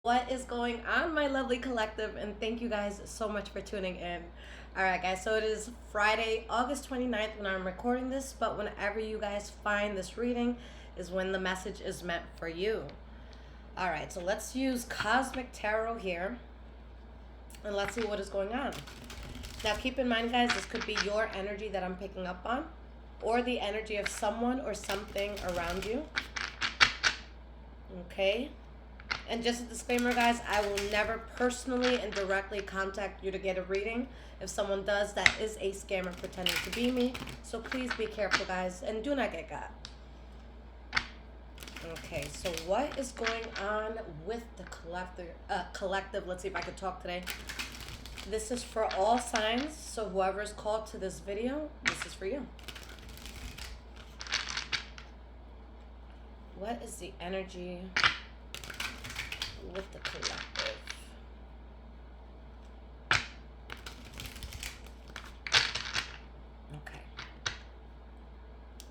What is going on, my lovely collective? And thank you guys so much for tuning in. All right, guys, so it is Friday, August 29th when I'm recording this, but whenever you guys find this reading is when the message is meant for you. All right, so let's use Cosmic Tarot here and let's see what is going on. Now, keep in mind, guys, this could be your energy that I'm picking up on or the energy of someone or something around you. Okay? And just a disclaimer, guys, I will never personally and directly contact you to get a reading. If someone does, that is a scammer pretending to be me. So please be careful, guys, and do not get got. Okay, so what is going on with the collective? Let's see if I can talk today. This is for all signs, so whoever is called to this video, this is for you. What is the energy with the collective? Okay.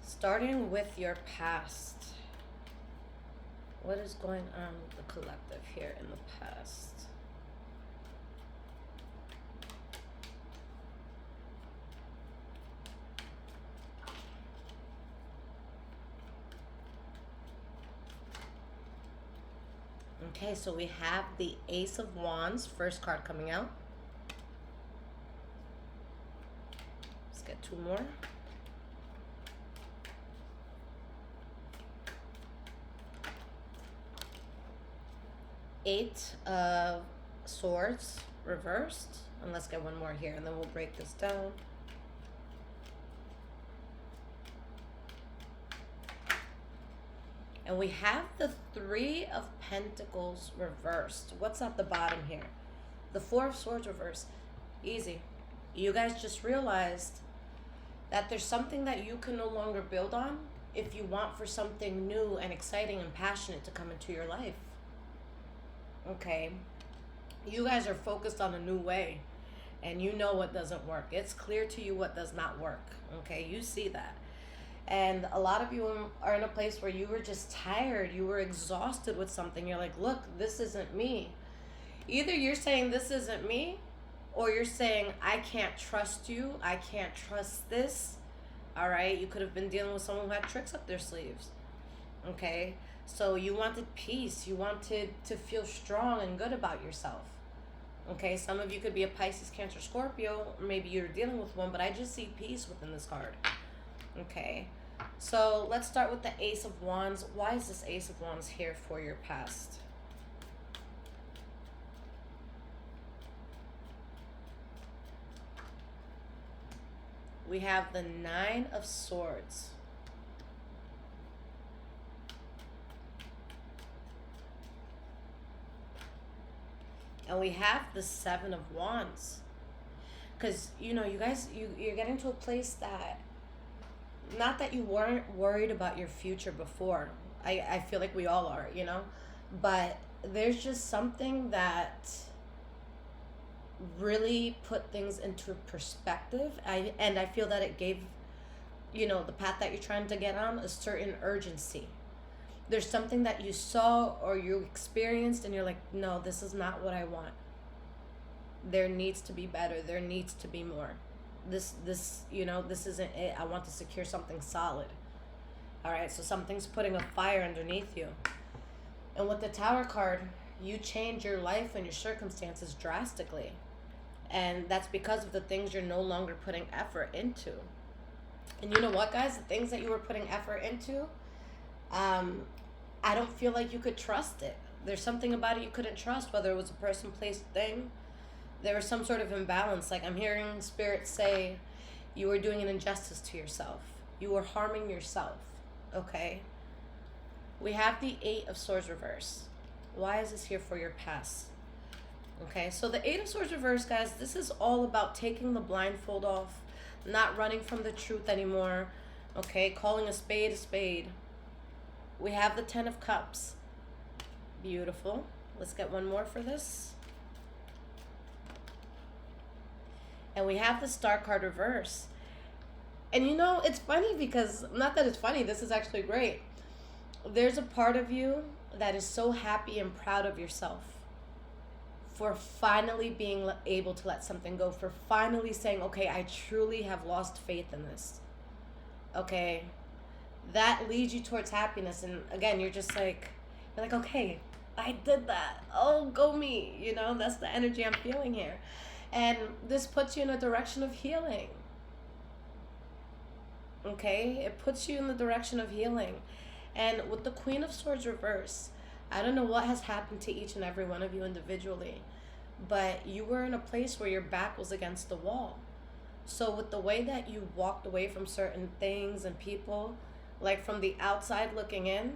Starting with your past. What is going on with the collective here in the past? Okay, so we have the Ace of Wands, first card coming out. Let's get two more. Eight of Swords, reversed. And let's get one more here, and then we'll break this down. And we have the Three of Pentacles reversed. What's at the bottom here? The Four of Swords reversed. Easy. You guys just realized that there's something that you can no longer build on if you want for something new and exciting and passionate to come into your life. Okay. You guys are focused on a new way, and you know what doesn't work. It's clear to you what does not work. Okay, you see that. And a lot of you are in a place where you were just tired. You were exhausted with something. You're like, look, this isn't me. Either you're saying this isn't me, or you're saying, I can't trust you. I can't trust this. All right? You could have been dealing with someone who had tricks up their sleeves. Okay? So you wanted peace. You wanted to feel strong and good about yourself. Okay? Some of you could be a Pisces, Cancer, Scorpio. Or maybe you're dealing with one, but I just see peace within this card. Okay, so let's start with the Ace of Wands. Why is this Ace of Wands here for your past? We have the Nine of Swords. And we have the Seven of Wands. Because, you know, you guys, you're getting to a place that, not that you weren't worried about your future before. I feel like we all are, you know? But there's just something that really put things into perspective. And I feel that it gave, you know, the path that you're trying to get on a certain urgency. There's something that you saw or you experienced and you're like, no, this is not what I want. There needs to be better. There needs to be more. This, you know, this isn't it. I want to secure something solid. All right, so something's putting a fire underneath you. And with the Tower card, you change your life and your circumstances drastically. And that's because of the things you're no longer putting effort into. And you know what, guys? The things that you were putting effort into, I don't feel like you could trust it. There's something about it you couldn't trust, whether it was a person, place, thing. There was some sort of imbalance. Like I'm hearing Spirit say you were doing an injustice to yourself. You were harming yourself. Okay? We have the Eight of Swords reverse. Why is this here for your past? Okay, so the Eight of Swords reverse, guys, this is all about taking the blindfold off, not running from the truth anymore. Okay, calling a spade a spade. We have the Ten of Cups. Beautiful. Let's get one more for this. And we have the Star card reverse. And you know, it's funny because, not that it's funny, this is actually great. There's a part of you that is so happy and proud of yourself. for finally being able to let something go, for finally saying, okay, I truly have lost faith in this. Okay, that leads you towards happiness. And again, you're like, okay, I did that. Oh, go me. You know, that's the energy I'm feeling here. And this puts you in a direction of healing. Okay, it puts you in the direction of healing. And with the Queen of Swords reverse, I don't know what has happened to each and every one of you individually, but you were in a place where your back was against the wall. So with the way that you walked away from certain things and people, like from the outside looking in,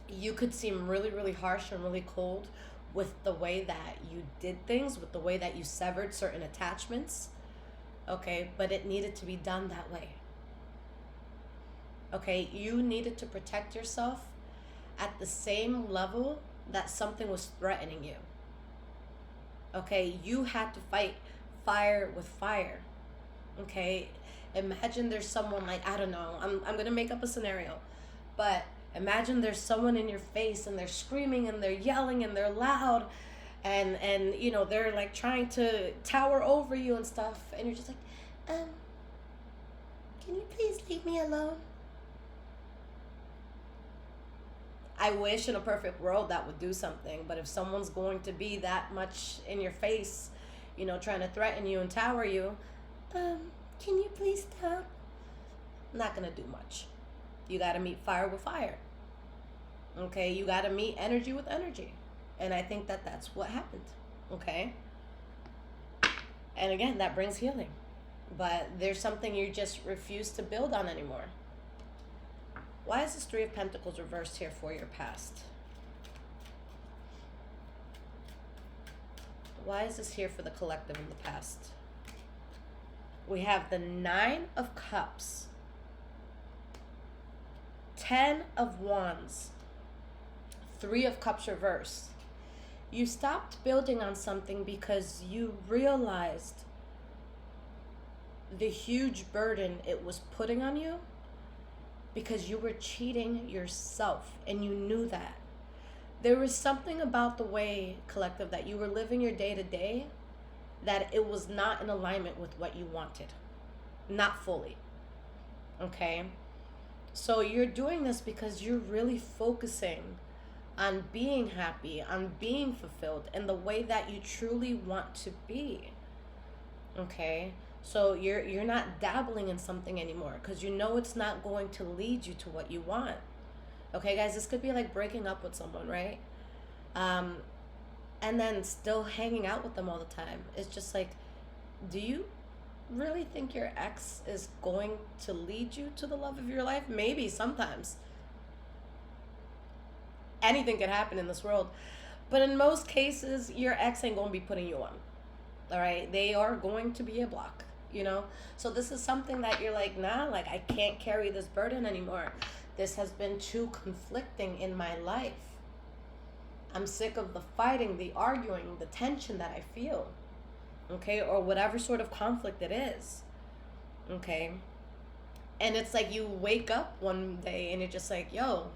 you could seem really, really harsh and really cold with the way that you did things, with the way that you severed certain attachments. Okay, but it needed to be done that way. Okay, you needed to protect yourself at the same level that something was threatening you. Okay, you had to fight fire with fire. Okay, imagine there's someone like, I don't know, I'm gonna make up a scenario, but imagine there's someone in your face and they're screaming and they're yelling and they're loud and you know, they're like trying to tower over you and stuff, and you're just like, can you please leave me alone? I wish in a perfect world that would do something, but if someone's going to be that much in your face, you know, trying to threaten you and tower you, can you please stop? Not gonna do much. You gotta meet fire with fire. Okay, you gotta meet energy with energy. And I think that that's what happened. Okay? And again, that brings healing. But there's something you just refuse to build on anymore. Why is this Three of Pentacles reversed here for your past? Why is this here for the collective in the past? We have the Nine of Cups, 10 of Wands, Three of Cups reversed. You stopped building on something because you realized the huge burden it was putting on you, because you were cheating yourself and you knew that. There was something about the way, collective, that you were living your day to day that it was not in alignment with what you wanted. Not fully. Okay? So you're doing this because you're really focusing on being happy, on being fulfilled in the way that you truly want to be. Okay? So you're not dabbling in something anymore because you know it's not going to lead you to what you want. Okay, guys, this could be like breaking up with someone, right? And then still hanging out with them all the time. It's just like, do you really think your ex is going to lead you to the love of your life? Maybe sometimes. Anything can happen in this world. But in most cases, your ex ain't going to be putting you on. All right? They are going to be a block, you know? So this is something that you're like, nah, like I can't carry this burden anymore. This has been too conflicting in my life. I'm sick of the fighting, the arguing, the tension that I feel. Okay? Or whatever sort of conflict it is. Okay? And it's like you wake up one day and you're just like, yo,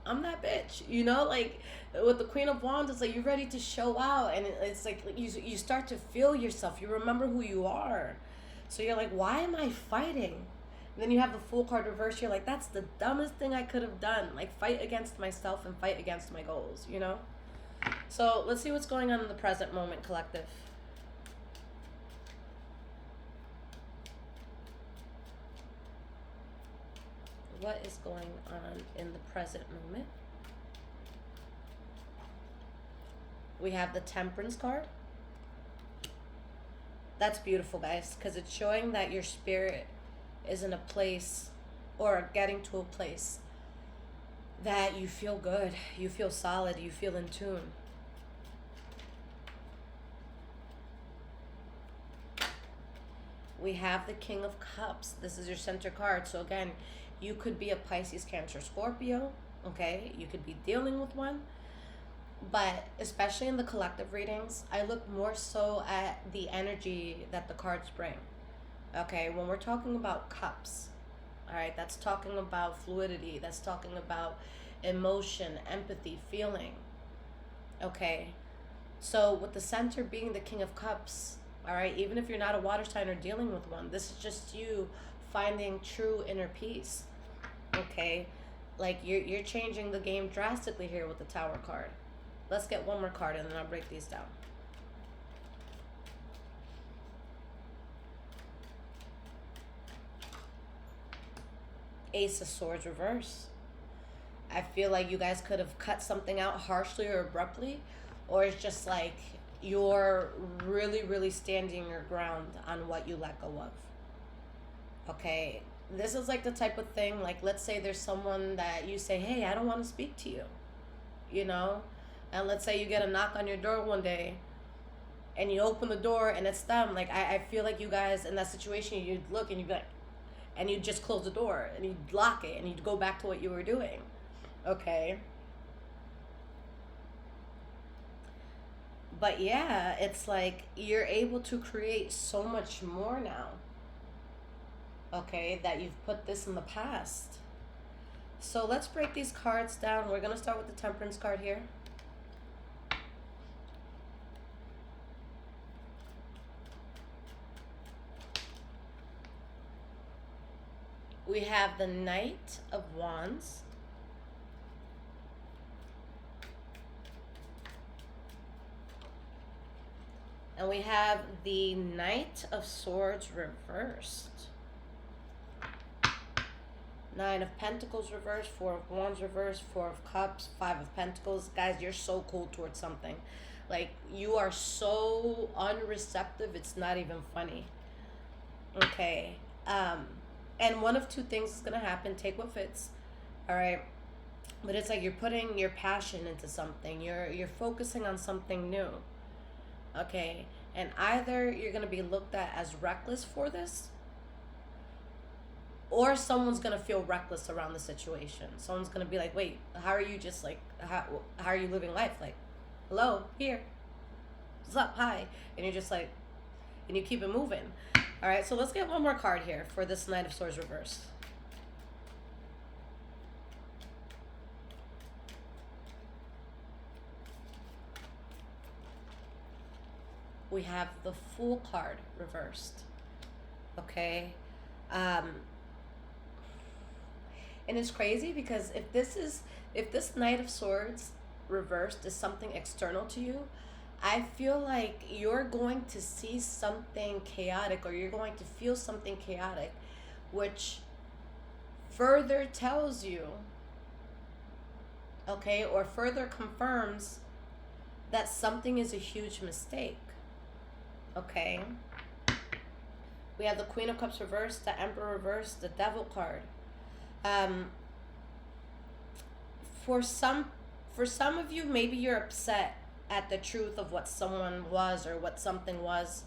I'm that bitch, you know? Like with the Queen of Wands, it's like you're ready to show out, and it's like you start to feel yourself. You remember who you are. So you're like, why am I fighting? And then you have the Fool card reversed. You're like, that's the dumbest thing I could have done. Like fight against myself and fight against my goals, you know? So let's see what's going on in the present moment, collective. What is going on in the present moment? We have the Temperance card. That's beautiful, guys, because it's showing that your spirit is in a place, or getting to a place, that you feel good, you feel solid, you feel in tune. We have the King of Cups. This is your center card. So again, you could be a Pisces, Cancer, Scorpio, okay? You could be dealing with one. But especially in the collective readings, I look more so at the energy that the cards bring. Okay, when we're talking about cups, all right, that's talking about fluidity. That's talking about emotion, empathy, feeling. Okay. So with the center being the King of Cups, all right, even if you're not a water sign or dealing with one, this is just you finding true inner peace. Okay. Like you're changing the game drastically here with the Tower card. Let's get one more card and then I'll break these down. Ace of Swords reverse. I feel like you guys could have cut something out harshly or abruptly, or it's just like you're really, really standing your ground on what you let go of. Okay, this is like the type of thing, like, let's say there's someone that you say, hey, I don't want to speak to you, you know? And let's say you get a knock on your door one day and you open the door and it's them. Like, I feel like you guys in that situation, you'd look and you'd be like, and you'd just close the door and you'd lock it and you'd go back to what you were doing. Okay. But yeah, it's like you're able to create so much more now. Okay, that you've put this in the past. So let's break these cards down. We're going to start with the Temperance card here. We have the Knight of Wands. And we have the Knight of Swords reversed. Nine of Pentacles reversed, Four of Wands reversed, Four of Cups, Five of Pentacles. Guys, you're so cold towards something. Like, you are so unreceptive, it's not even funny. Okay. And one of two things is going to happen. Take what fits. All right. But it's like you're putting your passion into something. You're focusing on something new. Okay. And either you're going to be looked at as reckless for this, or someone's going to feel reckless around the situation. Someone's going to be like, wait, how are you just like, how are you living life? Like, hello, here. What's up? Hi. And you're just like, and you keep it moving. All right, so let's get one more card here for this Knight of Swords reverse. We have the Fool card reversed. Okay. And it's crazy because if this Knight of Swords reversed is something external to you, I feel like you're going to see something chaotic, or you're going to feel something chaotic, which further tells you, okay, or further confirms that something is a huge mistake. Okay. We have the Queen of Cups reversed, the Emperor reversed, the Devil card. For some of you, maybe you're upset at the truth of what someone was or what something was.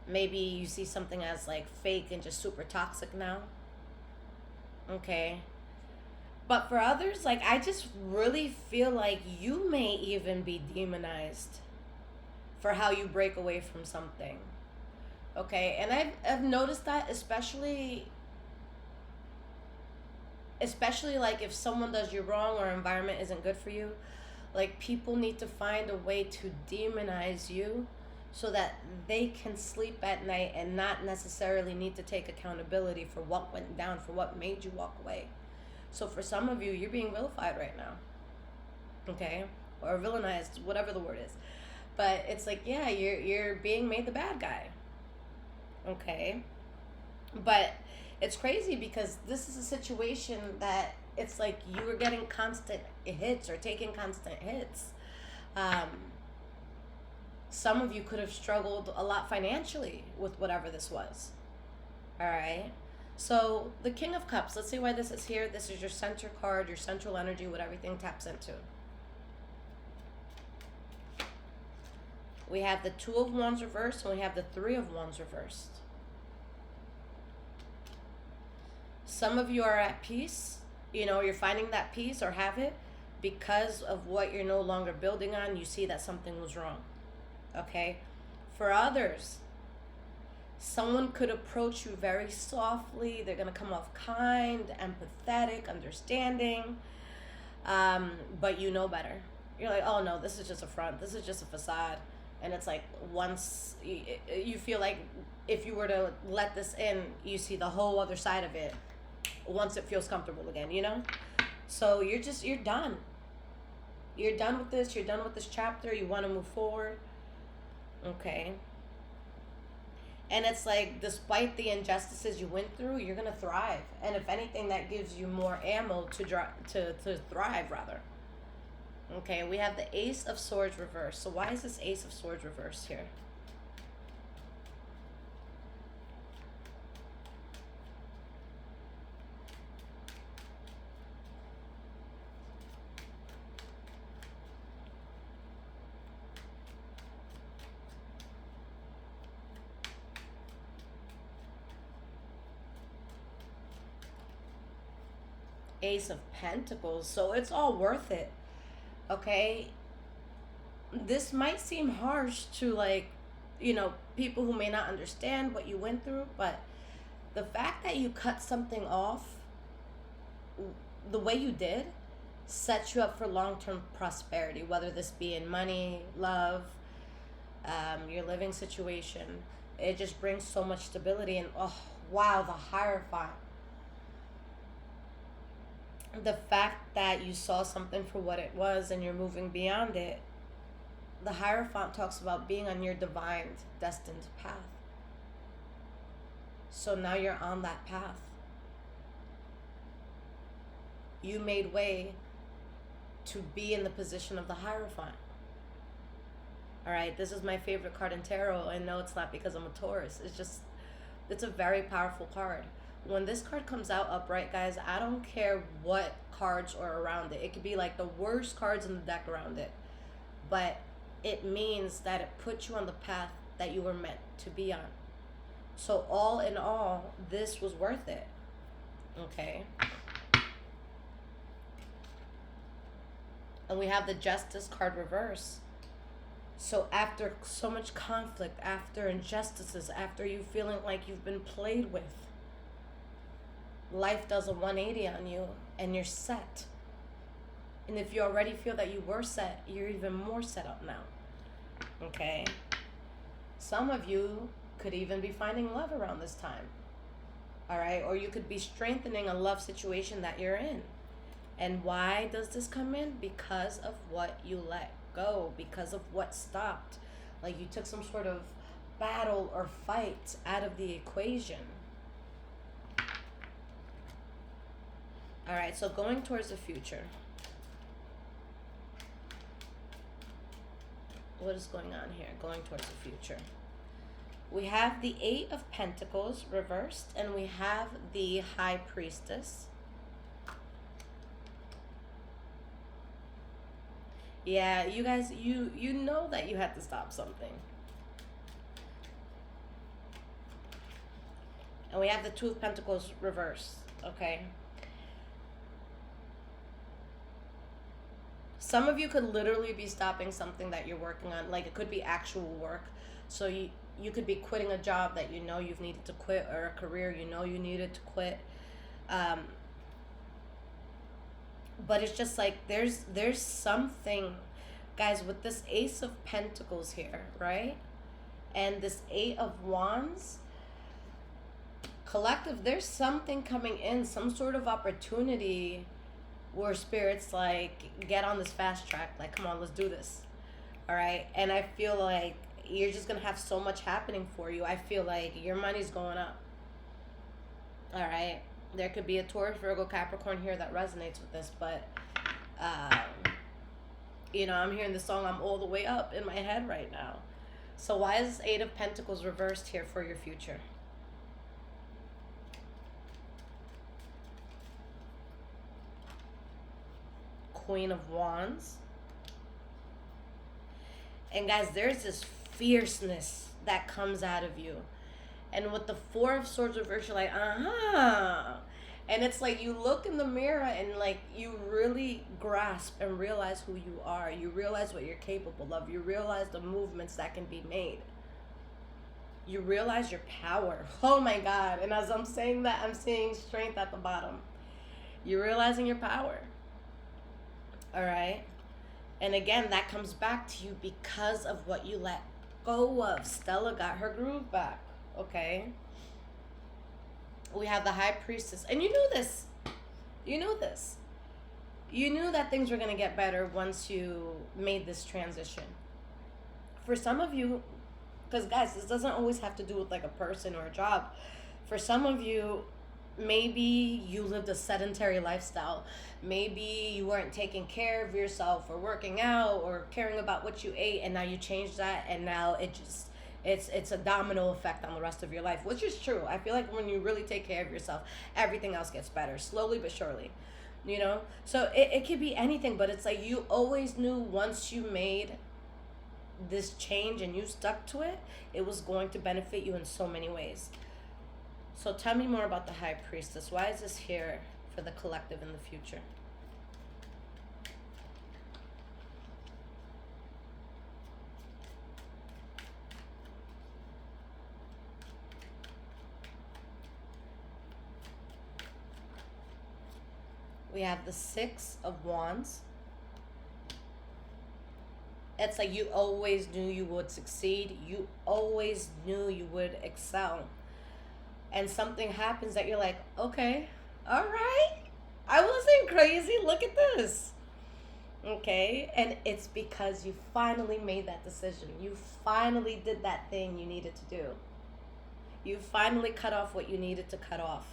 Maybe you see something as like fake and just super toxic now. Okay. But for others, like, I just really feel like you may even be demonized for how you break away from something. Okay. And I've noticed that especially like if someone does you wrong or environment isn't good for you. Like, people need to find a way to demonize you so that they can sleep at night and not necessarily need to take accountability for what went down, for what made you walk away. So for some of you, you're being vilified right now. Okay? Or villainized, whatever the word is. But it's like, yeah, you're being made the bad guy. Okay? But it's crazy because this is a situation that it's like you were getting constant hits or taking constant hits. Some of you could have struggled a lot financially with whatever this was. All right. So the King of Cups, let's see why this is here. This is your center card, your central energy, what everything taps into. We have the Two of Wands reversed, and we have the Three of Wands reversed. Some of you are at peace. You know, you're finding that peace or have it because of what you're no longer building on. You see that something was wrong. Okay? For others, someone could approach you very softly. They're going to come off kind, empathetic, understanding. But you know better. You're like, oh no, this is just a front. This is just a facade. And it's like once you feel like if you were to let this in, you see the whole other side of it once it feels comfortable again, you know? So you're done. You're done with this. You're done with this chapter. You want to move forward. Okay. And it's like, despite the injustices you went through, you're going to thrive. And if anything, that gives you more ammo to thrive, rather. Okay, we have the Ace of Swords reversed. So why is this Ace of Swords reversed here? Ace of Pentacles. So it's all worth it. Okay, this might seem harsh to, like, people who may not understand what you went through, but the fact that you cut something off the way you did sets you up for long-term prosperity, whether this be in money, love, your living situation. It just brings so much stability. And oh wow, the Hierophant. The fact that you saw something for what it was and you're moving beyond it. The Hierophant talks about being on your divine destined path. So now you're on that path. You made way to be in the position of the Hierophant. All right, this is my favorite card in tarot. I know it's not because I'm a Taurus. It's a very powerful card. When this card comes out upright, guys, I don't care what cards are around it. It could be like the worst cards in the deck around it. But it means that it puts you on the path that you were meant to be on. So all in all, this was worth it. Okay. And we have the Justice card reverse. So after so much conflict, after injustices, after you feeling like you've been played with, life does a 180 on you and you're set. And if you already feel that you were set, you're even more set up now. Okay? Some of you could even be finding love around this time. All right? Or you could be strengthening a love situation that you're in. And why does this come in? Because of what you let go. Because of what stopped. Like you took some sort of battle or fight out of the equation. All right, so going towards the future. What is going on here? Going towards the future. We have the Eight of Pentacles reversed, and we have the High Priestess. Yeah, you guys, you know that you had to stop something. And we have the Two of Pentacles reversed, okay? Some of you could literally be stopping something that you're working on. Like it could be actual work. So you could be quitting a job that you know you've needed to quit, or a career you know you needed to quit. But it's just like there's something, guys, with this Ace of Pentacles here, right? And this Eight of Wands. Collective, there's something coming in, some sort of opportunity where Spirit's like, get on this fast track. Like, come on, let's do this. All right? And I feel like you're just going to have so much happening for you. I feel like your money's going up. All right? There could be a Taurus, Virgo, Capricorn here that resonates with this. But, I'm hearing the song I'm All the Way Up in my head right now. So why is this Eight of Pentacles reversed here for your future? Queen of Wands. And guys, there's this fierceness that comes out of you. And with the Four of Swords reversed, you're like, And it's like you look in the mirror and like you really grasp and realize who you are. You realize what you're capable of. You realize the movements that can be made. You realize your power. Oh my God. And as I'm saying that, I'm seeing strength at the bottom. You're realizing your power. All right. And again, that comes back to you because of what you let go of. Stella got her groove back. Okay? We have the high priestess. And you knew this. You knew this. You knew that things were going to get better once you made this transition. For some of you, because guys, this doesn't always have to do with like a person or a job. For some of you, maybe you lived a sedentary lifestyle. Maybe you weren't taking care of yourself or working out or caring about what you ate, and now you changed that, and now it's a domino effect on the rest of your life, which is true. I feel like when you really take care of yourself, everything else gets better, slowly but surely. So it could be anything, but it's like you always knew once you made this change and you stuck to it, it was going to benefit you in so many ways. So tell me more about the high priestess. Why is this here for the collective in the future? We have the Six of Wands. It's like you always knew you would succeed. You always knew you would excel. And something happens that you're like, okay, all right. I wasn't crazy. Look at this. Okay? And it's because you finally made that decision. You finally did that thing you needed to do. You finally cut off what you needed to cut off.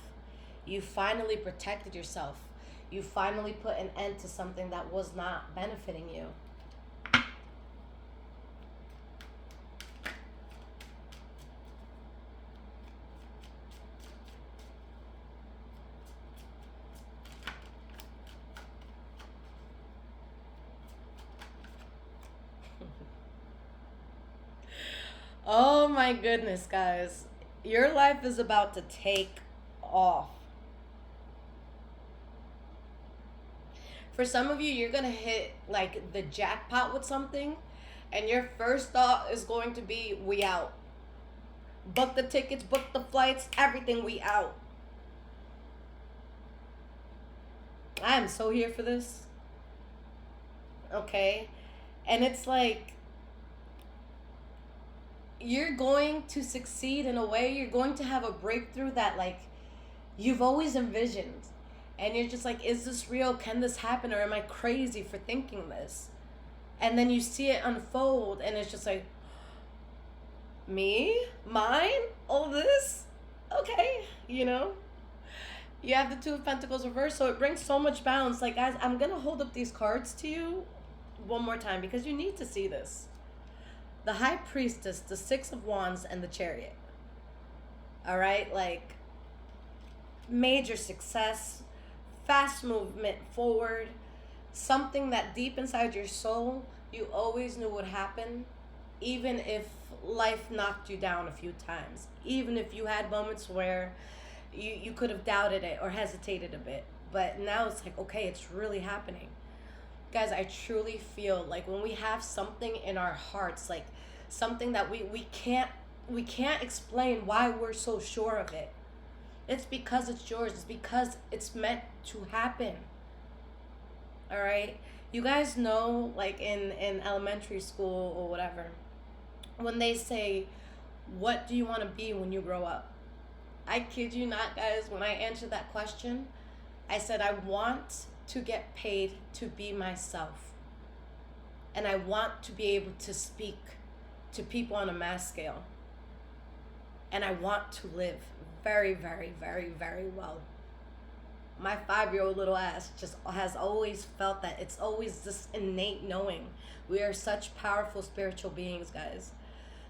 You finally protected yourself. You finally put an end to something that was not benefiting you. Oh my goodness, guys. Your life is about to take off. For some of you, you're going to hit like the jackpot with something, and your first thought is going to be, we out. Book the tickets, book the flights, everything, we out. I am so here for this. Okay? And it's like, you're going to succeed in a way. You're going to have a breakthrough that like you've always envisioned, and you're just like, is this real? Can this happen? Or am I crazy for thinking this? And then you see it unfold, and it's just like, me, mine, all this. Okay. You have the Two of Pentacles reversed, so it brings so much balance. Like, guys, I'm gonna hold up these cards to you one more time because you need to see this. The High Priestess, the Six of Wands, and the Chariot. All right? Like, major success, fast movement forward, something that deep inside your soul you always knew would happen, even if life knocked you down a few times, even if you had moments where you could have doubted it or hesitated a bit. But now it's like, okay, it's really happening. Guys, I truly feel like when we have something in our hearts, like something that we can't explain why we're so sure of it. It's because it's yours. It's because it's meant to happen. All right? You guys know, like in elementary school or whatever, when they say, what do you want to be when you grow up? I kid you not, guys, when I answered that question, I said, I want to get paid to be myself. And I want to be able to speak to people on a mass scale. And I want to live very, very, very, very well. My 5-year-old little ass just has always felt that. It's always this innate knowing. We are such powerful spiritual beings, guys.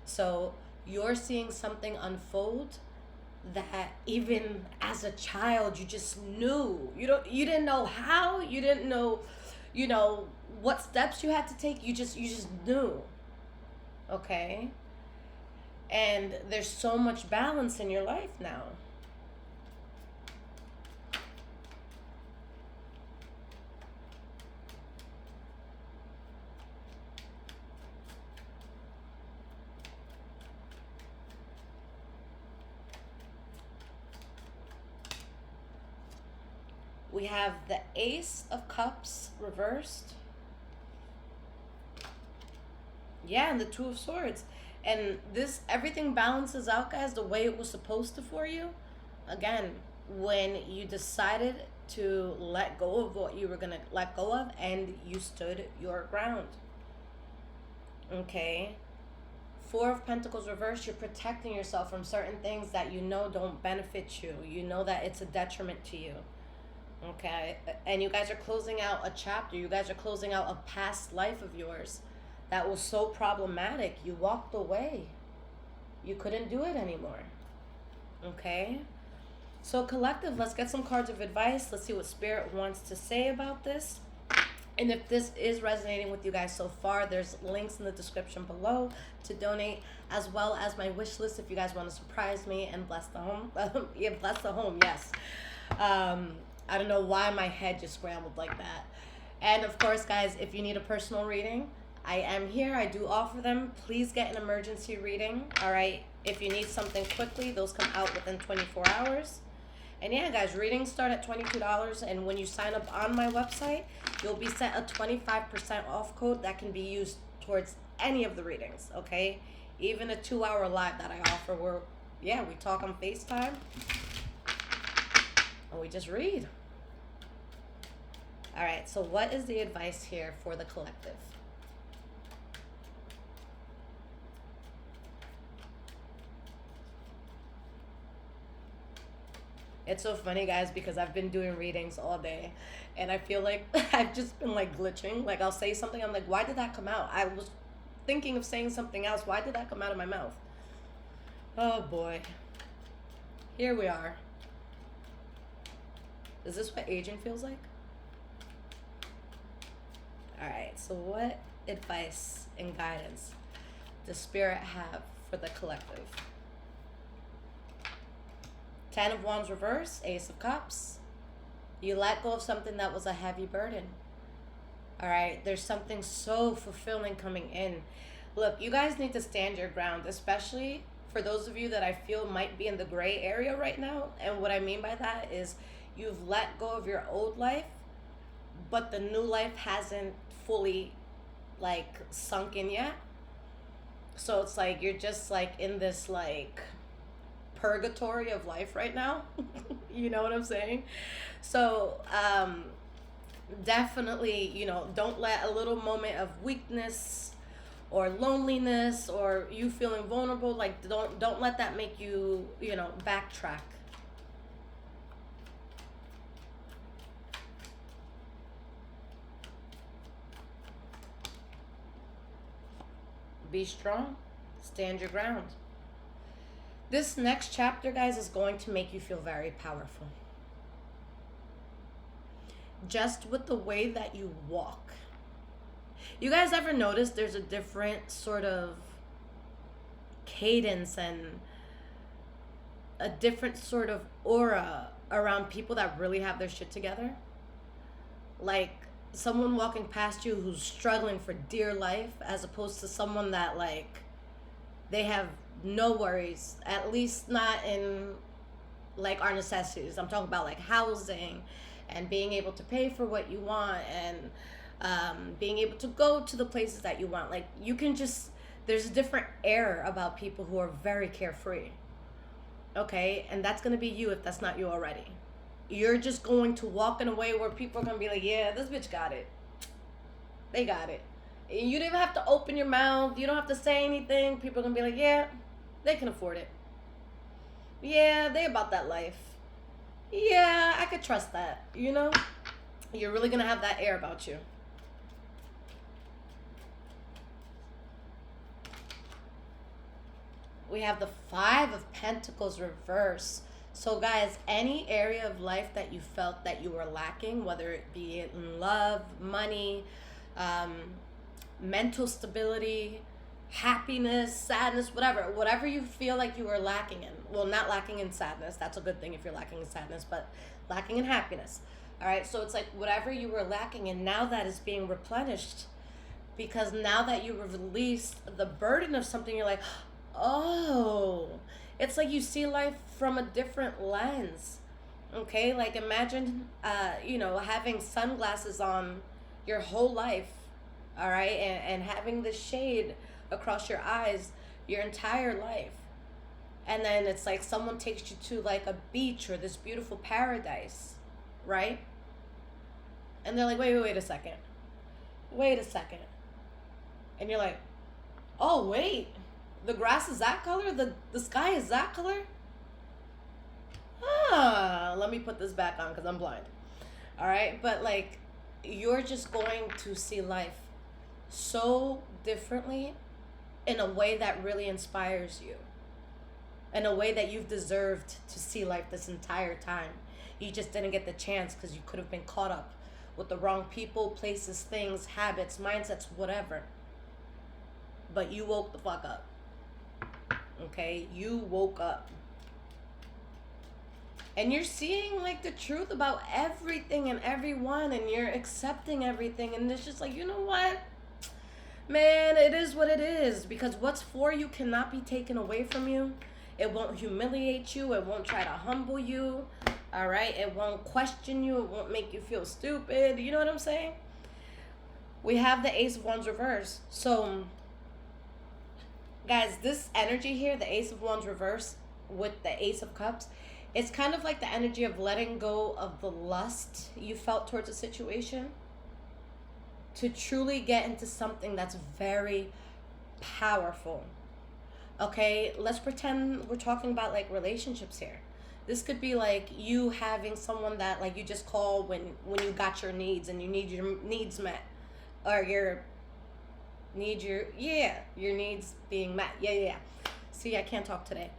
So you're seeing something unfold that even as a child you just knew. You didn't know how, you didn't know, what steps you had to take. You just knew. Okay? And there's so much balance in your life now. We have the Ace of Cups reversed. Yeah, and the Two of Swords. And this, everything balances out, guys, the way it was supposed to for you. Again, when you decided to let go of what you were going to let go of and you stood your ground. Okay? Four of Pentacles reversed, you're protecting yourself from certain things that you know don't benefit you. You know that it's a detriment to you. Okay? And you guys are closing out a chapter. You guys are closing out a past life of yours that was so problematic. You walked away. You couldn't do it anymore. Okay? So, collective, let's get some cards of advice. Let's see what Spirit wants to say about this. And if this is resonating with you guys so far, there's links in the description below to donate, as well as my wish list if you guys want to surprise me and bless the home. Yeah, bless the home, yes. I don't know why my head just scrambled like that. And of course, guys, if you need a personal reading, I am here. I do offer them. Please get an emergency reading, all right? If you need something quickly, those come out within 24 hours. And yeah, guys, readings start at $22. And when you sign up on my website, you'll be sent a 25% off code that can be used towards any of the readings, okay? Even a 2-hour live that I offer where, yeah, we talk on FaceTime and we just read. All right, so what is the advice here for the collective? It's so funny, guys, because I've been doing readings all day and I feel like I've just been like glitching. Like I'll say something, I'm like, why did that come out? I was thinking of saying something else. Why did that come out of my mouth? Oh boy. Here we are. Is this what aging feels like? All right, so what advice and guidance does Spirit have for the collective? 10 of Wands reverse, Ace of Cups. You let go of something that was a heavy burden. All right, there's something so fulfilling coming in. Look, you guys need to stand your ground, especially for those of you that I feel might be in the gray area right now. And what I mean by that is you've let go of your old life, but the new life hasn't fully like sunk in yet. So it's like you're just like in this like purgatory of life right now. You know what I'm saying? So definitely, you know, don't let a little moment of weakness or loneliness or you feeling vulnerable, like don't let that make you, you know, backtrack. Be strong, stand your ground. This next chapter, guys, is going to make you feel very powerful. Just with the way that you walk. You guys ever notice there's a different sort of cadence and a different sort of aura around people that really have their shit together? Like someone walking past you who's struggling for dear life as opposed to someone that like they have no worries, at least not in like our necessities. I'm talking about like housing and being able to pay for what you want and being able to go to the places that you want. Like you can just, there's a different air about people who are very carefree. Okay, and that's gonna be you if that's not you already. You're just going to walk in a way where people are gonna be like, yeah, this bitch got it. They got it. You don't even have to open your mouth. You don't have to say anything. People are gonna be like, yeah, they can afford it. Yeah, they about that life. Yeah, I could trust that. You know? You're really gonna have that air about you. We have the 5 of Pentacles reverse. So guys, any area of life that you felt that you were lacking, whether it be in love, money, mental stability, happiness, sadness, whatever you feel like you were lacking in. Well, not lacking in sadness. That's a good thing if you're lacking in sadness, but lacking in happiness. All right, so it's like whatever you were lacking in, now that is being replenished, because now that you released the burden of something, you're like, oh, it's like you see life from a different lens. Okay, like imagine, you know, having sunglasses on your whole life All right, and having the shade across your eyes your entire life, and then it's like someone takes you to like a beach or this beautiful paradise, right? And they're like, wait a second, wait a second, and you're like, oh wait, the grass is that color, the sky is that color. Let me put this back on because I'm blind. All right, but like, you're just going to see life so differently, in a way that really inspires you, in a way that you've deserved to see life this entire time. You just didn't get the chance because you could have been caught up with the wrong people, places, things, habits, mindsets, whatever. But you woke the fuck up. Okay? You woke up. And you're seeing like the truth about everything and everyone, and you're accepting everything, and it's just like, you know what? Man, it is what it is, because what's for you cannot be taken away from you. It won't humiliate you. It won't try to humble you. All right? It won't question you. It won't make you feel stupid. You know what I'm saying? We have the Ace of Wands reverse. So, guys, this energy here, the Ace of Wands reverse with the Ace of Cups, it's kind of like the energy of letting go of the lust you felt towards a situation to truly get into something that's very powerful. Okay, let's pretend we're talking about like relationships here. This could be like you having someone that like you just call when you got your needs and you need your needs met, or your needs being met. Yeah. See, I can't talk today.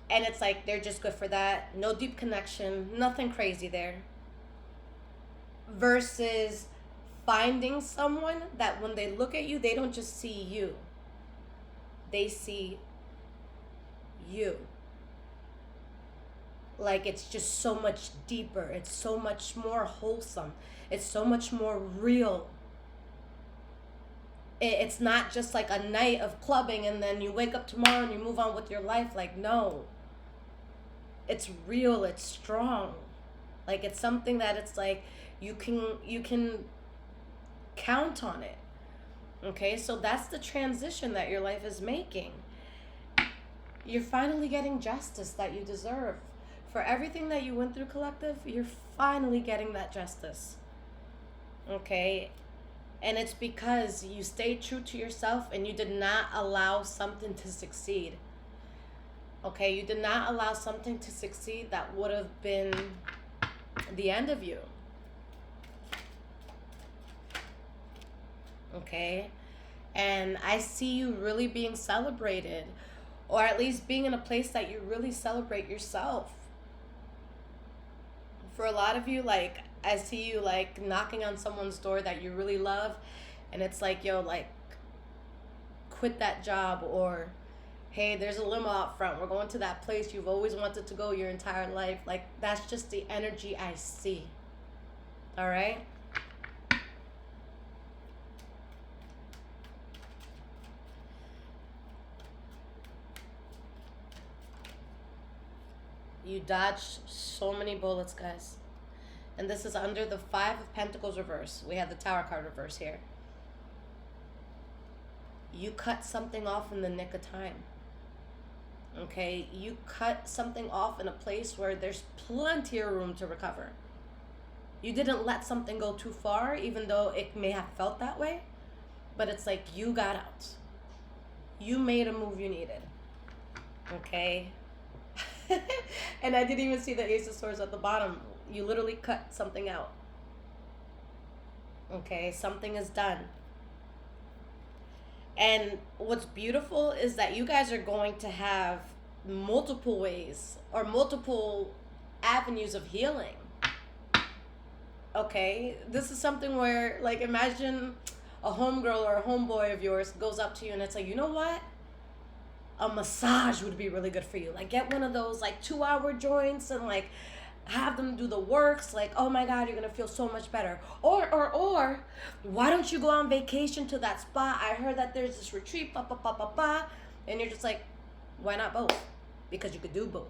And it's like they're just good for that. No deep connection, nothing crazy there. Versus finding someone that when they look at you, they don't just see you. They see you. Like, it's just so much deeper. It's so much more wholesome. It's so much more real. It's not just like a night of clubbing and then you wake up tomorrow and you move on with your life. Like, no. It's real. It's strong. Like, it's something that it's like you can count on it. Okay, so that's the transition that your life is making. You're finally getting justice that you deserve. For everything that you went through, collective, you're finally getting that justice. Okay? And it's because you stayed true to yourself and you did not allow something to succeed. Okay? You did not allow something to succeed that would have been the end of you. Okay? And I see you really being celebrated, or at least being in a place that you really celebrate yourself. For a lot of you, like, I see you like knocking on someone's door that you really love, and it's like, yo, like, quit that job, or hey, there's a limo out front, we're going to that place you've always wanted to go your entire life. Like, that's just the energy I see. All right? You dodged so many bullets, guys. And this is under the Five of Pentacles reverse. We have the Tower card reverse here. You cut something off in the nick of time. Okay? You cut something off in a place where there's plenty of room to recover. You didn't let something go too far, even though it may have felt that way. But it's like you got out. You made a move you needed. Okay? And I didn't even see the Ace of Swords at the bottom. You literally cut something out. Okay, something is done. And what's beautiful is that you guys are going to have multiple ways or multiple avenues of healing. Okay, this is something where, like, imagine a homegirl or a homeboy of yours goes up to you and it's like, you know what? A massage would be really good for you. Like, get one of those like 2-hour joints and like have them do the works. Like, oh my God, you're gonna feel so much better. Or why don't you go on vacation to that spot? I heard that there's this retreat, and you're just like, why not both? Because you could do both.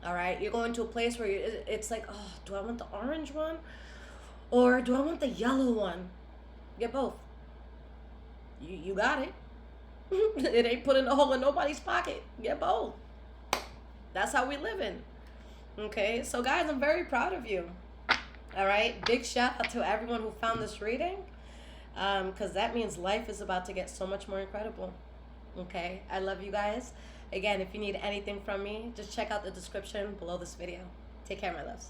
All right, you're going to a place where it's like, oh, do I want the orange one Or do I want the yellow one? Get both. You got it. It ain't putting a hole in nobody's pocket. Get both. That's how we live in. Okay, so guys, I'm very proud of you. All right, big shout out to everyone who found this reading, because that means life is about to get so much more incredible. Okay, I love you guys. Again, if you need anything from me, just check out the description below this video. Take care, my loves.